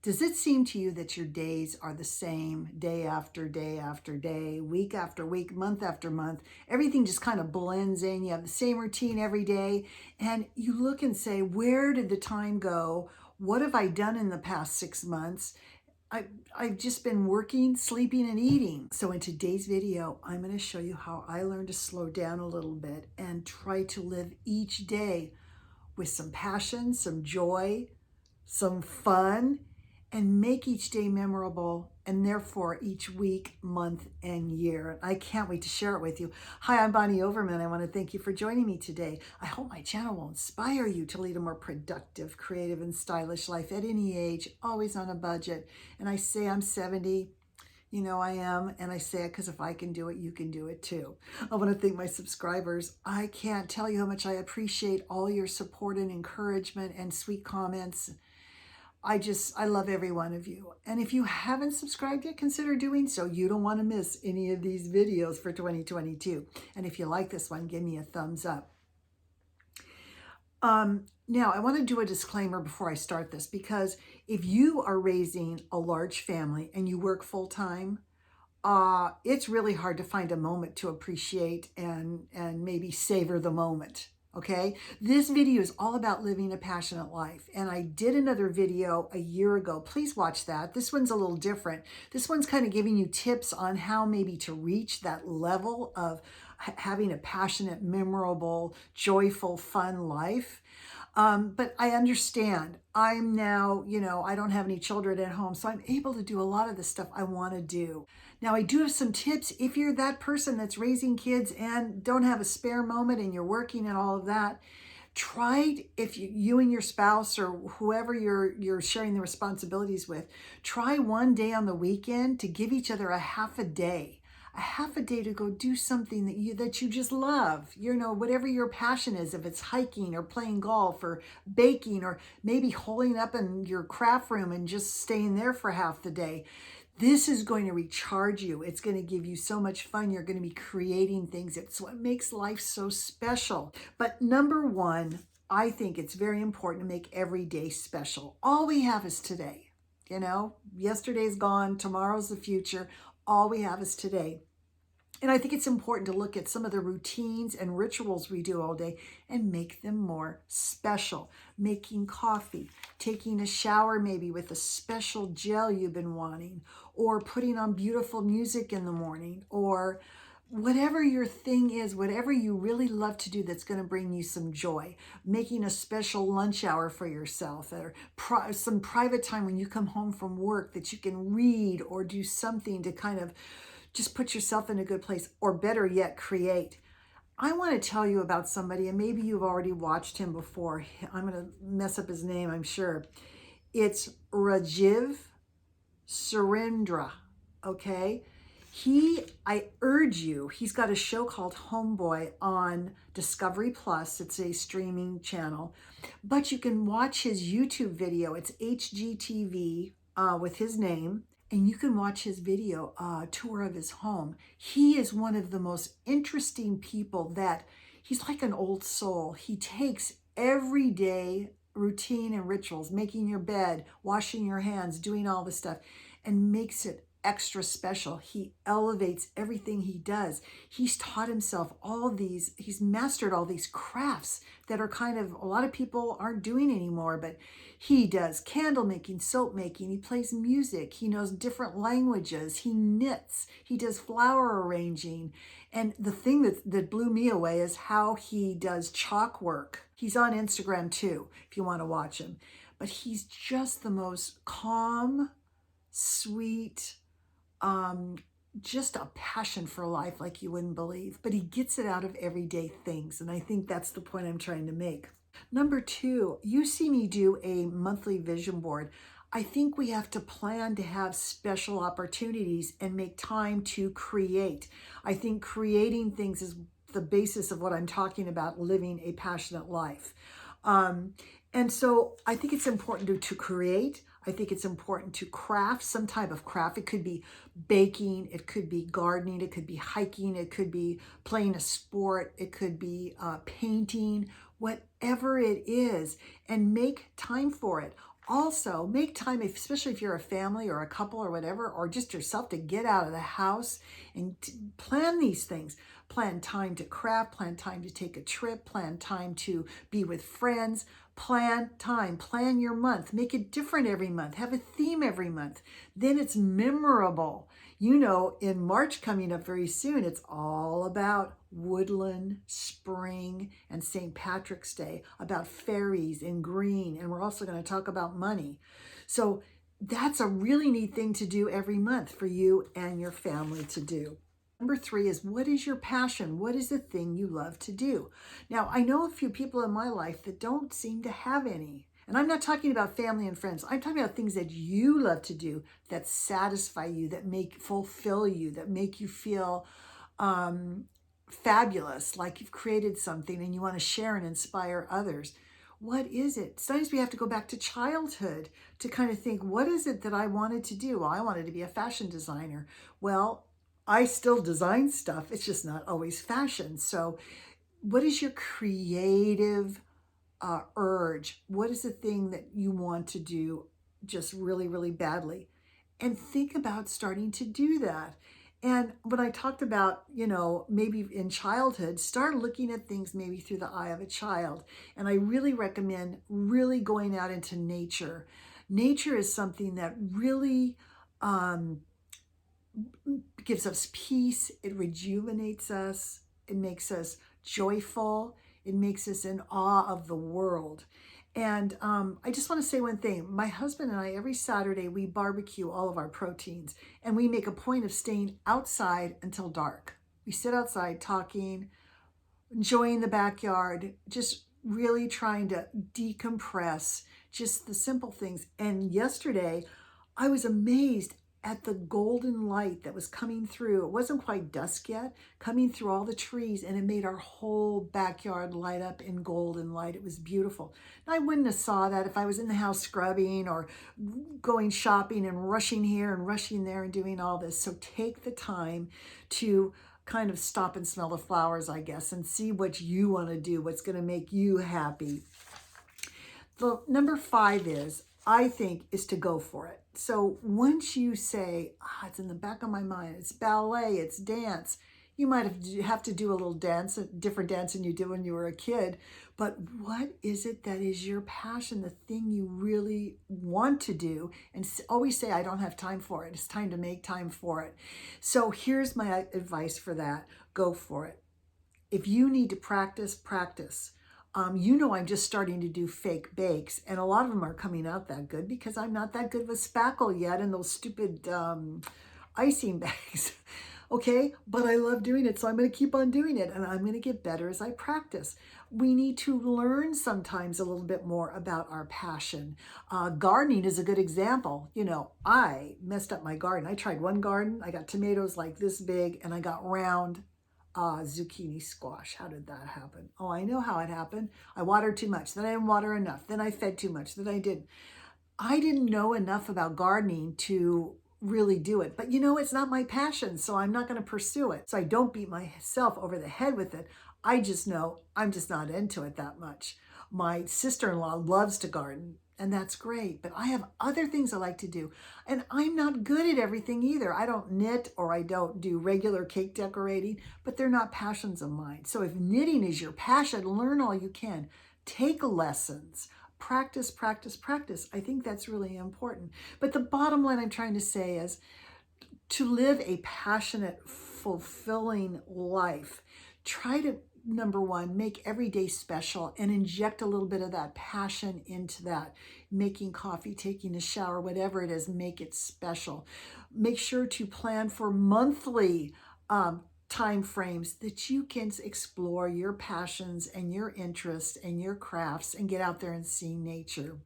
Does it seem to you that your days are the same day after day after day, week after week, month after month? Everything just kind of blends in. You have the same routine every day, and you look and say, where did the time go? What have I done in the past 6 months? I've just been working, sleeping, and eating. So in today's video, I'm going to show you how I learned to slow down a little bit and try to live each day with some passion, some joy, some fun, and make each day memorable, and therefore each week, month, and year. I can't wait to share it with you. Hi, I'm Bonnie Overman. I want to thank you for joining me today. I hope my channel will inspire you to lead a more productive, creative, and stylish life at any age, always on a budget. And I say I'm 70. You know I am, and I say it because if I can do it, you can do it too. I want to thank my subscribers. I can't tell you how much I appreciate all your support and encouragement and sweet comments. I love every one of you. And if you haven't subscribed yet, consider doing so. You don't want to miss any of these videos for 2022. And if you like this one, give me a thumbs up. Now, I want to do a disclaimer before I start this, because if you are raising a large family and you work full-time, it's really hard to find a moment to appreciate and maybe savor the moment. Okay, this video is all about living a passionate life, and I did another video a year ago. Please watch that. This one's a little different. This one's kind of giving you tips on how maybe to reach that level of having a passionate, memorable, joyful, fun life. But I understand. I'm now, I don't have any children at home, so I'm able to do a lot of the stuff I want to do. Now, I do have some tips if you're that person that's raising kids and don't have a spare moment and you're working and all of that. Try, if you and your spouse or whoever you're sharing the responsibilities with, try one day on the weekend to give each other a half a day to go do something that you just love, whatever your passion is, if it's hiking or playing golf or baking or maybe holding up in your craft room and just staying there for half the day. This is going to recharge you. It's going to give you so much fun. You're going to be creating things. It's what makes life so special. But number one, I think it's very important to make every day special. All we have is today. Yesterday's gone, tomorrow's the future. All we have is today. And I think it's important to look at some of the routines and rituals we do all day and make them more special. Making coffee, taking a shower maybe with a special gel you've been wanting, or putting on beautiful music in the morning, or whatever your thing is, whatever you really love to do that's going to bring you some joy. Making a special lunch hour for yourself, or some private time when you come home from work that you can read or do something to kind of just put yourself in a good place, or better yet, create. I want to tell you about somebody, and maybe you've already watched him before. I'm going to mess up his name, I'm sure. It's Rajiv Surendra, okay? I urge you, he's got a show called Homeboy on Discovery Plus. It's a streaming channel, but you can watch his YouTube video. It's HGTV with his name. And you can watch his video tour of his home. He is one of the most interesting people that he's like an old soul. He takes everyday routine and rituals, making your bed, washing your hands, doing all this stuff, and makes it extra special. He elevates everything he does. He's taught himself he's mastered all these crafts that are kind of, a lot of people aren't doing anymore, but he does candle making, soap making, he plays music, he knows different languages, he knits, he does flower arranging. And the thing that blew me away is how he does chalk work. He's on Instagram too, if you want to watch him. But he's just the most calm, sweet, just a passion for life like you wouldn't believe, but he gets it out of everyday things. And I think that's the point I'm trying to make. Number two, you see me do a monthly vision board. I think we have to plan to have special opportunities and make time to create. I think creating things is the basis of what I'm talking about, living a passionate life. And so I think it's important to create. I think it's important to craft, some type of craft. It could be baking, it could be gardening, it could be hiking, it could be playing a sport, it could be painting, whatever it is, and make time for it. Also, make time, especially if you're a family or a couple or whatever, or just yourself, to get out of the house and plan these things. Plan time to craft, plan time to take a trip, plan time to be with friends, plan time, plan your month, make it different every month, have a theme every month. Then it's memorable. You know, in March coming up very soon, it's all about woodland, spring, and St. Patrick's Day, about fairies and green. And we're also going to talk about money. So that's a really neat thing to do every month for you and your family to do. Number 3 is, what is your passion? What is the thing you love to do? Now, I know a few people in my life that don't seem to have any. And I'm not talking about family and friends. I'm talking about things that you love to do that satisfy you, that fulfill you, that make you feel fabulous, like you've created something and you want to share and inspire others. What is it? Sometimes we have to go back to childhood to kind of think, what is it that I wanted to do? Well, I wanted to be a fashion designer. Well, I still design stuff. It's just not always fashion. So what is your creative urge? What is the thing that you want to do just really, really badly? And think about starting to do that. And when I talked about, maybe in childhood, start looking at things maybe through the eye of a child. And I really recommend really going out into nature. Nature is something that really gives us peace. It rejuvenates us. It makes us joyful. It makes us in awe of the world. And I just want to say one thing. My husband and I, every Saturday, we barbecue all of our proteins, and we make a point of staying outside until dark. We sit outside talking, enjoying the backyard, just really trying to decompress, just the simple things. And yesterday, I was amazed at the golden light that was coming through. It wasn't quite dusk yet, coming through all the trees, and it made our whole backyard light up in golden light. It was beautiful. And I wouldn't have saw that if I was in the house scrubbing or going shopping and rushing here and rushing there and doing all this. So take the time to kind of stop and smell the flowers, I guess, and see what you want to do, what's going to make you happy. The number 5 is, I think, is to go for it. So once you say, it's in the back of my mind, it's ballet, it's dance, you might have to do a little dance, a different dance than you did when you were a kid. But what is it that is your passion, the thing you really want to do? And always say, I don't have time for it. It's time to make time for it. So here's my advice for that. Go for it. If you need to practice, practice. I'm just starting to do fake bakes, and a lot of them are coming out that good because I'm not that good with spackle yet and those stupid icing bags. Okay, but I love doing it, so I'm going to keep on doing it, and I'm going to get better as I practice. We need to learn sometimes a little bit more about our passion. Gardening is a good example. I messed up my garden. I tried one garden. I got tomatoes like this big, and I got round zucchini squash. How did that happen? Oh, I know how it happened. I watered too much. Then I didn't water enough. Then I fed too much. Then I didn't. I didn't know enough about gardening to really do it. But it's not my passion, so I'm not going to pursue it. So I don't beat myself over the head with it. I just know I'm just not into it that much. My sister-in-law loves to garden, and that's great. But I have other things I like to do. And I'm not good at everything either. I don't knit, or I don't do regular cake decorating, but they're not passions of mine. So if knitting is your passion, learn all you can. Take lessons. Practice, practice, practice. I think that's really important. But the bottom line I'm trying to say is to live a passionate, fulfilling life. Try to, number 1, make every day special and inject a little bit of that passion into that. Making coffee, taking a shower, whatever it is, make it special. Make sure to plan for monthly time frames that you can explore your passions and your interests and your crafts and get out there and see nature.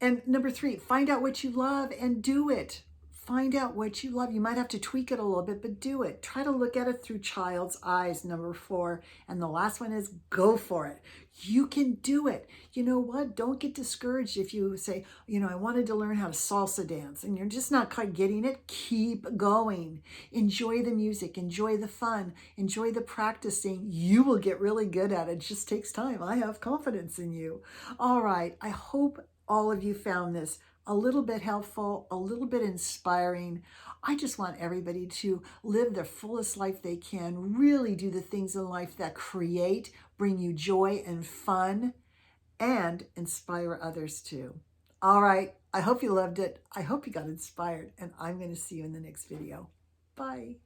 And number 3, find out what you love and do it. Find out what you love. You might have to tweak it a little bit, but do it. Try to look at it through child's eyes, number 4. And the last one is go for it. You can do it. You know what? Don't get discouraged if you say, I wanted to learn how to salsa dance and you're just not quite getting it. Keep going. Enjoy the music. Enjoy the fun. Enjoy the practicing. You will get really good at it. It just takes time. I have confidence in you. All right. I hope all of you found this a little bit helpful, a little bit inspiring. I just want everybody to live their fullest life they can, really do the things in life that create, bring you joy and fun, and inspire others too. All right, I hope you loved it. I hope you got inspired, and I'm going to see you in the next video. Bye.